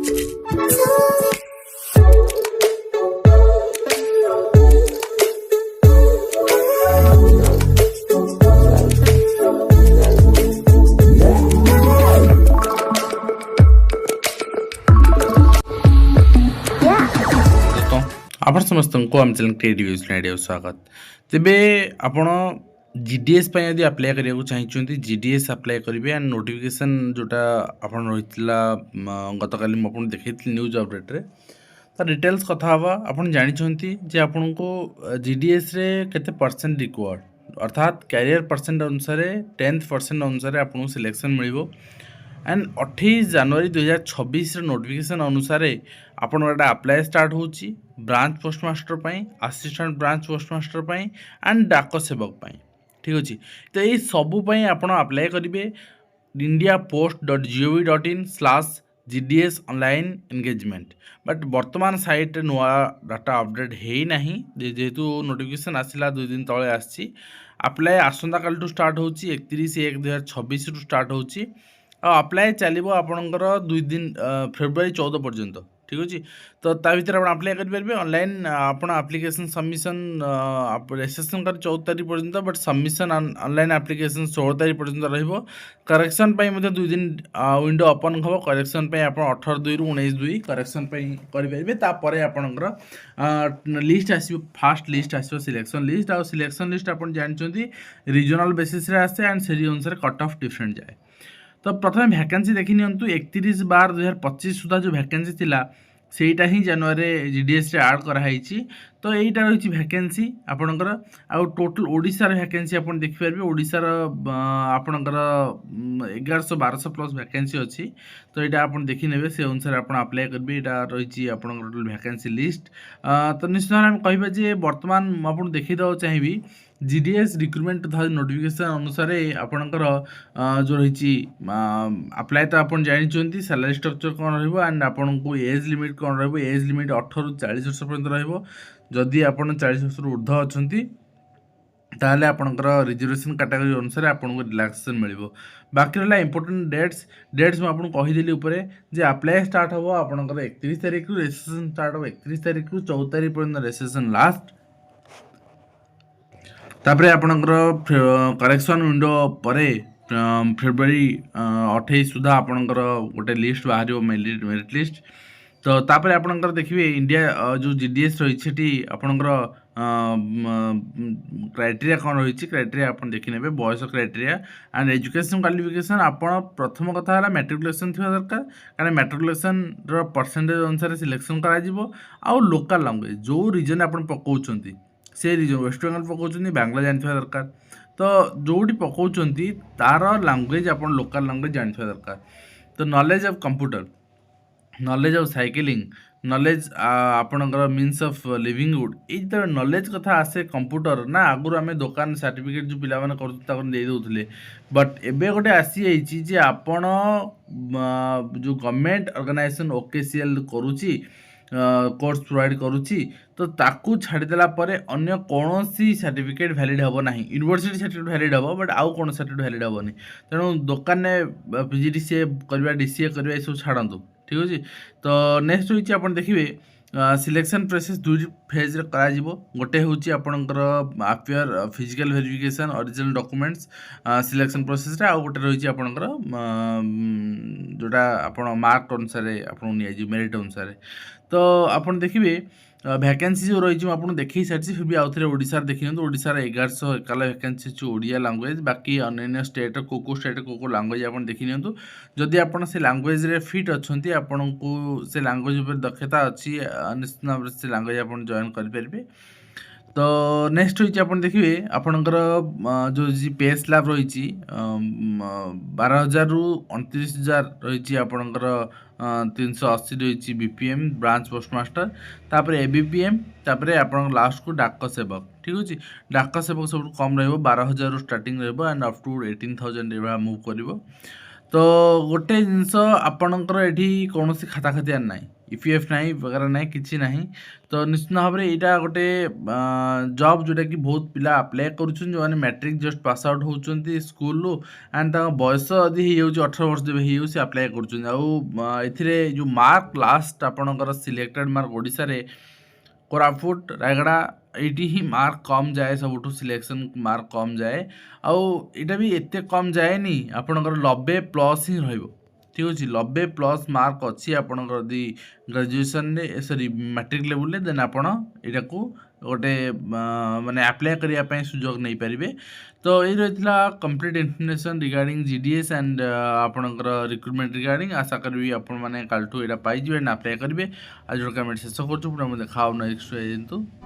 ଆପଣ ସମସ୍ତଙ୍କୁ ଆମ ଚ୍ୟାନେଲ୍ କ୍ରିଏଟିଭ୍ ଆଇଡ଼ିଆକୁ ସ୍ୱାଗତ। ତେବେ ଆପଣ ଜିଡିଏସ୍ ପାଇଁ ଯଦି ଆପ୍ଲାଏ କରିବାକୁ ଚାହିଁଛନ୍ତି ଜିଡିଏସ୍ ଆପ୍ଲାଏ କରିବେ ଆଣ୍ଡ ନୋଟିଫିକେସନ୍ ଯେଉଁଟା ଆପଣ ରହିଥିଲା ଗତକାଲି ମୁଁ ଆପଣଙ୍କୁ ଦେଖାଇଥିଲି ନ୍ୟୁଜ୍ ଅପଡ଼େଟ୍ରେ ତା ଡିଟେଲ୍ସ କଥା ହେବା। ଆପଣ ଜାଣିଛନ୍ତି ଯେ ଆପଣଙ୍କୁ ଜିଡିଏସ୍ରେ କେତେ ପରସେଣ୍ଟ ରିକ୍ୱାର୍ଡ଼ ଅର୍ଥାତ୍ କ୍ୟାରିୟର ପରସେଣ୍ଟ ଅନୁସାରେ 10% ଅନୁସାରେ ଆପଣଙ୍କୁ ସିଲେକ୍ସନ୍ ମିଳିବ। एंड 28 जनवरी 2026 नोटिफिकेशन अनुसार आपण गोटे आप्लाय स्टार्ट होची branch postmaster pi assistant branch postmaster pi and डाक सेवक पाई। ठीक अच्छे तो ये सबू पाई आपण अप्लाई करेंगे indiapost.gov.in/gds ऑनलाइन एंगेजमेंट। बट वर्तमान साइट नुआ डाटा अपडेट है ना जेहेतु नोटिफिकेशन आसला 2 दिन तले आसी अप्लाई आसंता काल टू स्टार्ट होची 31/1/2026 टू स्टार्ट होची अप्लाई चलो आपणकर 2 दिन फेब्रुआरी 14 पर्यंत। ठीक अच्छे तो ता भर आप अप्लाई करेंगे ऑनलाइन आपण एप्लिकेशन सबमिशन रेजिस्ट्रेशन कर 14 तारीख पर्यंत बट सबमिशन ऑनलाइन एप्लिकेशन 16 तारीख पर्यंत रहिबो। करेक्शन 2 दिन विंडो ओपन हम करेक्शन आप 18/2 ରୁ 19/2 करेक्शन करेंगे तापर आपणकर लिस्ट आसो फास्ट लिस्ट आसो सिलेक्शन लिस्ट आ सिलेक्शन लिस्ट आप जानते रिजनल बेसिस आसे एंड से अनुसार कट ऑफ डिफरेंट जाए। तो प्रथम वैकेंसी देखी नि 31/12/2025 सुधा जो वैकेंसी थिला सेटा ही जनवरी जीडीएस रे ऐड कराई। तो यहीटा रही वैकेंसी आपणकर आउ टोटल ओडिशार वैकेंसी आप देखिपारे ओडिशार आपणकर 1100-1200 प्लस वैकेंसी अच्छी। तो यहाँ आप देखने से अनुसार आप अप्लाई करेंगे यहाँ रही टोटल वैकेंसी लिस्ट। तो निश्चित भाव में कह बर्तमान मुझे देखीदेव चाहिए जीडीएस रिक्रुटमेंट नोटिफिकेशन अनुसार आपणकर जो रही अप्लाई तो आप जानते सैलरी स्ट्रक्चर कौन रहा आपन को एज लिमिट कौन रहा एज लिमिट 18 ରୁ 40 वर्ष पर्यंत रही आप 40 वर्ष ऊर्ध्व अच्छा ताहले आपणकर रिजर्वेशन कैटेगरी अनुसार आपको रिलैक्सेशन मिल। बाकी रहा इंपोर्टेंट डेट्स मुझे कहीदेली जे अप्लाई स्टार्ट हम आपणकर 31 तारीख रु रेजिस्ट्रेशन स्टार्ट हो 31 तारीख रु 14 तारीख पर्यंत रेजिस्ट्रेशन लास्ट। तापर आपणकर करेक्शन विंडो पर फेब्रुआरी 28 सुधा आपणकर गोटे लिस्ट बाहर मेरिट लिस्ट। तो तापर आपणकर देखिए इंडिया जो जीडीएस रही आपणकर क्राइटेरिया कौन रही क्राइटेरिया आप देखने बयस क्राइटेरिया एंड एजुकेशन क्वालिफिकेशन आप प्रथम कथा है मैट्रिकुलेशन थी दरकार कारण मैट्रिकुलेशन परसेंटेज अनुसार सिलेक्शन करा लोकल लैंग्वेज जो रीजन आप पकाउछंती से रीजन वेस्ट बेंगल पकाउछंती बांग्ला जानते दरकार। तो जोटी पकाउछंती तार लैंग्वेज आप लोकल लैंग्वेज जानते दरकार। तो knowledge of computer knowledge of cycling knowledge आपणकर मीन्स ऑफ लिविंगहुड ये नॉलेज कथा आसे कंप्यूटर ना आगुरी आम दुकान सर्टिफिकेट जो पिला माने करदे बट एबे गोटे आसी जे आपण जो गवर्नमेंट ऑर्गेनाइजेशन ओकेसीएल करुची कोर्स प्रोवाइड करुची तो ताकू छाड़देला अन्य कौन सी सर्टिफिकेट वैलिड हम ना यूनिवर्सिटी सर्टिफिकेट वैलिड हम बट आउ कौन सर्टिफिकेट वैलिड हेनी तेणु दुकान में पीजीडीसीए करवा डीसीए करवा ये सब छाड़ू। ठीक अच्छे तो नेक्स्ट होची आप देखिए सिलेक्शन प्रोसेस 2 फेज करा गोटे हूँ आपणकर affair physical verification original documents selection process रे आउ गोटे रही आपणकर जोटा आप मार्क अनुसार आपको मेरिट अनुसार। तो आप देखिए वैकेंसी जो रही आपको देखी सारी फिर भी आउ थे ओडिशार देखी ओडिशार 1151 वैकेंसी अच्छी ओडिया लैंग्वेज बाकी अन्य स्टेट को स्टेट को लैंग्वेज आप देखी नियंतु जदि आप से लैंग्वेज रे फिट अच्छा आपन को से लैंग्वेज उपर दक्षता अच्छी निश्चित भाव से लैंग्वेज आप जॉइन करेंगे। तो नेक्स्ट होची आप देखिए आपणकर जो पे स्लैब रही 12,000 ରୁ 29,000 रही आपणकर 380 रही बीपीएम ब्रांच पोस्टमास्टर तापर एबीपीएम तापर आप लास्ट को डाक सेवक। ठीक अच्छे डाक सेवक सब कम रहा 12,000 ରୁ starting and up to 18,000 move कर। ତ ଗୋଟେ ଜିନିଷ ଆପଣଙ୍କର ଏଠି କୌଣସି ଖାତା ଖାତିଆନ ନାହିଁ, ଇପିଏଫ୍ ନାହିଁ ବଗେରା ନାହିଁ, କିଛି ନାହିଁ। ତ ନିଶ୍ଚିତ ଭାବରେ ଏଇଟା ଗୋଟେ ଜବ୍ ଯେଉଁଟାକି ବହୁତ ପିଲା ଆପ୍ଲାଏ କରୁଛନ୍ତି, ଯେଉଁମାନେ ମ୍ୟାଟ୍ରିକ୍ ଜଷ୍ଟ ପାସ୍ ଆଉଟ୍ ହେଉଛନ୍ତି ସ୍କୁଲରୁ ଆଣ୍ଡ ତାଙ୍କ ବୟସ ଯଦି ହେଇଯାଉଛି 18 ବର୍ଷ ଯେବେ ହେଇଯାଉଛି ସେ ଆପ୍ଲାଏ କରୁଛନ୍ତି। ଆଉ ଏଥିରେ ଯେଉଁ ମାର୍କ ଲାଷ୍ଟ ଆପଣଙ୍କର ସିଲେକ୍ଟେଡ଼ ମାର୍କ ଓଡ଼ିଶାରେ କୋରାପୁଟ ରାୟଗଡ଼ା ଏଇଠି ହିଁ ମାର୍କ କମ୍ ଯାଏ, ସବୁଠୁ ସିଲେକ୍ସନ୍ ମାର୍କ କମ୍ ଯାଏ। ଆଉ ଏଇଟା ବି ଏତେ କମ୍ ଯାଏନି, ଆପଣଙ୍କର 90+ ହିଁ ରହିବ। ଠିକ୍ ଅଛି, 90+ ମାର୍କ ଅଛି ଆପଣଙ୍କର ଯଦି ଗ୍ରାଜୁଏସନ୍ରେ ସରି ମ୍ୟାଟ୍ରିକ୍ ଲେବୁଲ୍ରେ, ଦେନ୍ ଆପଣ ଏଇଟାକୁ ଗୋଟେ ମାନେ ଆପ୍ଲାଏ କରିବା ପାଇଁ ସୁଯୋଗ ନେଇପାରିବେ। ତ ଏଇ ରହିଥିଲା complete information regarding GDS and ଆପଣଙ୍କର ରିକ୍ରୁଟମେଣ୍ଟ ରିଗାର୍ଡ଼ିଂ। ଆଶା କରିବି ଆପଣମାନେ କାଲିଠୁ ଏଇଟା ପାଇଯିବେ ଆଣ୍ଡ ଆପ୍ଲାଏ କରିବେ। ଆଜିର କମେଣ୍ଟ ଶେଷ କରୁଛୁ, ପୁଣି ଆମେ ଦେଖା ହବ ନେକ୍ସଟ।